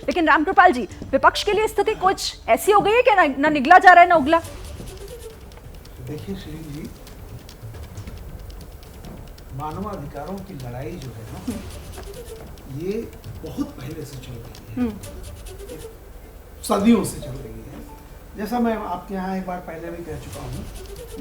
लेकिन रामकृपाल जी, विपक्ष के लिए स्थिति कुछ ऐसी हो गई है कि ना निगला जा रहा है ना उगला? देखिए श्री जी, मानवाधिकारों की लड़ाई जो है ना, ये बहुत पहले से चल रही है, सदियों से चल रही है। जैसा मैं आपके यहाँ एक बार पहले भी कह चुका हूँ,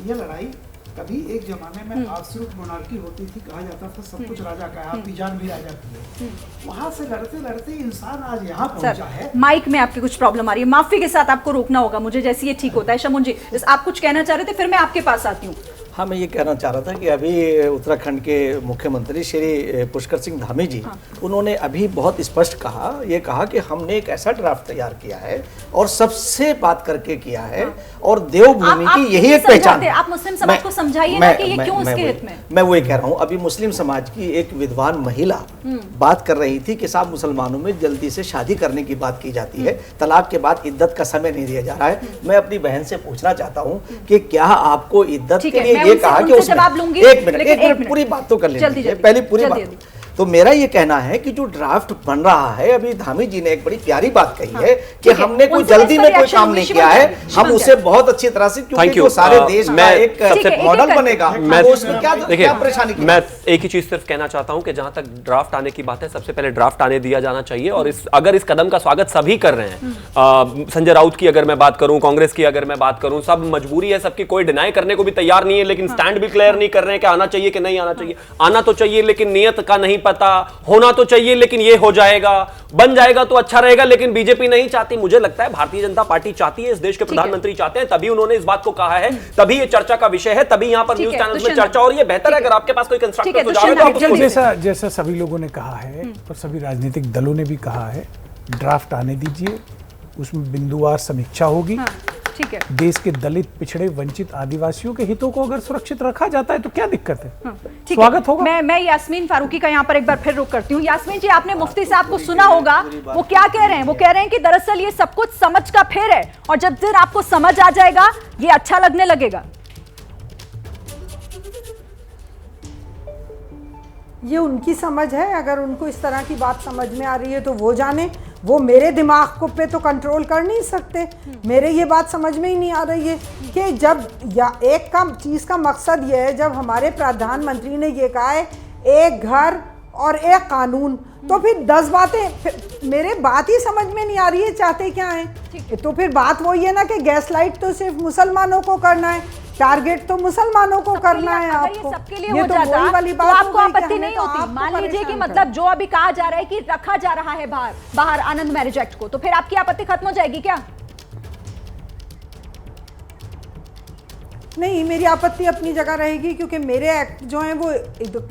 ये लड़ाई कभी एक जमाने में आश्रित मोनार्की होती थी, कहा जाता था सब कुछ राजा का है, आपकी जान भी राजा की है। वहां से लड़ते लड़ते इंसान आज यहाँ पहुंचा है। माइक में आपकी कुछ प्रॉब्लम आ रही है, माफी के साथ आपको रोकना होगा मुझे, जैसे ये ठीक होता है। शमुन जी, आप कुछ कहना चाह रहे थे, फिर मैं आपके पास आती हूँ। हाँ, मैं ये कहना चाह रहा था कि अभी उत्तराखंड के मुख्यमंत्री श्री पुष्कर सिंह धामी जी, उन्होंने अभी बहुत स्पष्ट कहा कि हमने एक ऐसा ड्राफ्ट तैयार किया है और सबसे बात करके किया है, और देवभूमि की यही एक पहचान है। आप मुस्लिम समाज को समझाइए ना कि ये क्यों उसके हित में। मैं वही कह रहा हूँ, अभी मुस्लिम समाज की एक विद्वान महिला बात कर रही थी कि साहब मुसलमानों में जल्दी से शादी करने की बात की जाती है, तलाक के बाद इद्दत का समय नहीं दिया जा रहा है। मैं अपनी बहन से पूछना चाहता हूँ कि क्या आपको इद्दत के लिए ये कहा कि उसमें एक मिनट पूरी बात तो कर लेंगे, पहले पूरी बात। तो मेरा ये कहना है कि जो ड्राफ्ट बन रहा है, अभी धामी जी ने एक बड़ी प्यारी बात कही है कि हमने कोई जल्दी में कोई काम नहीं किया है, हम उसे बहुत अच्छी तरह से, क्योंकि जो सारे देश में एक मॉडल बनेगा, उसमें क्या परेशानी। मैं एक ही चीज सिर्फ कहना चाहता हूं कि जहां तक ड्राफ्ट आने की बात है, सबसे पहले ड्राफ्ट आने दिया जाना चाहिए। और अगर इस कदम का स्वागत सभी कर रहे हैं, संजय राउत की अगर मैं बात करूं, कांग्रेस की अगर मैं बात करूं, सब मजबूरी है सबकी, कोई डिनाई करने को भी तैयार नहीं है, लेकिन स्टैंड भी क्लियर नहीं कर रहे हैं कि आना चाहिए कि नहीं आना चाहिए। आना तो चाहिए, लेकिन नियत का नहीं पता, होना तो चाहिए लेकिन ये हो जाएगा, बन जाएगा तो अच्छा रहेगा, लेकिन बीजेपी नहीं चाहती। मुझे लगता है भारतीय जनता पार्टी चाहती है, इस देश के प्रधानमंत्री चाहते हैं, तभी उन्होंने इस बात को कहा है, तभी ये चर्चा का विषय है, तभी यहां पर न्यूज चैनल्स में चर्चा हो रही है। बेहतर है अगर आपके पास कोई कंस्ट्रक्टिव सुझाव है। जैसा सभी लोगों ने कहा है और सभी राजनीतिक दलों ने भी कहा है, ड्राफ्ट आने दीजिए, उसमें बिंदुवार समीक्षा होगी। ठीक है, देश के दलित, पिछड़े, वंचित आदिवासियों के हितों को अगर सुरक्षित रखा जाता है तो क्या दिक्कत है? स्वागत होगा। मैं यास्मीन फारूकी का यहाँ पर एक बार फिर रुक करती हूँ। यास्मीन जी, आपने मुफ्ती साहब को सुना होगा, वो क्या कह रहे हैं? वो कह रहे हैं कि दरअसल ये सब कुछ समझ का फेर है, और जब फिर आपको समझ आ जाएगा ये अच्छा लगने लगेगा। ये उनकी समझ है, अगर उनको इस तरह की बात समझ में आ रही है तो वो जाने, वो मेरे दिमाग को पे तो कंट्रोल कर नहीं सकते। मेरे ये बात समझ में ही नहीं आ रही है कि जब या एक का चीज़ का मकसद ये है, जब हमारे प्रधानमंत्री ने ये कहा है एक घर और एक कानून, तो फिर 10 बातें, मेरे बात ही समझ में नहीं आ रही है चाहते क्या है। तो फिर बात वही है ना कि गैस लाइट तो सिर्फ मुसलमानों को करना है, टारगेट तो मुसलमानों को करना है आपको। सबके लिए हो जाता तो आपको आपत्ति नहीं होती? मान लीजिए कि मतलब जो अभी कहा जा रहा है कि रखा जा रहा है बाहर आनंद मैरिज एक्ट को, तो फिर आपकी आपत्ति खत्म हो जाएगी क्या? नहीं, मेरी आपत्ति अपनी जगह रहेगी, क्योंकि मेरे एक्ट जो हैं वो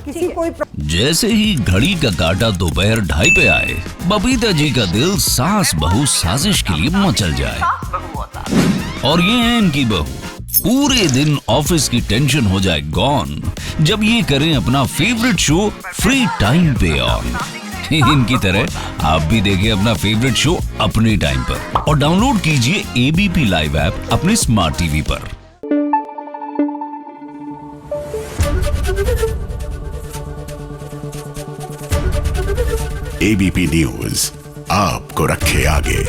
किसी कोई जैसे ही घड़ी का काटा दोपहर 2:30 पे आए, बबीता जी का दिल सास बहू साजिश के लिए मचल जाए। और ये है इनकी बहू, पूरे दिन ऑफिस की टेंशन हो जाए गॉन जब ये करें अपना फेवरेट शो फ्री टाइम पे ऑन। इनकी तरह आप भी देखिए अपना फेवरेट शो अपने टाइम पर, और डाउनलोड कीजिए एबीपी लाइव ऐप अपने स्मार्ट टीवी पर। एबीपी न्यूज आपको रखे आगे।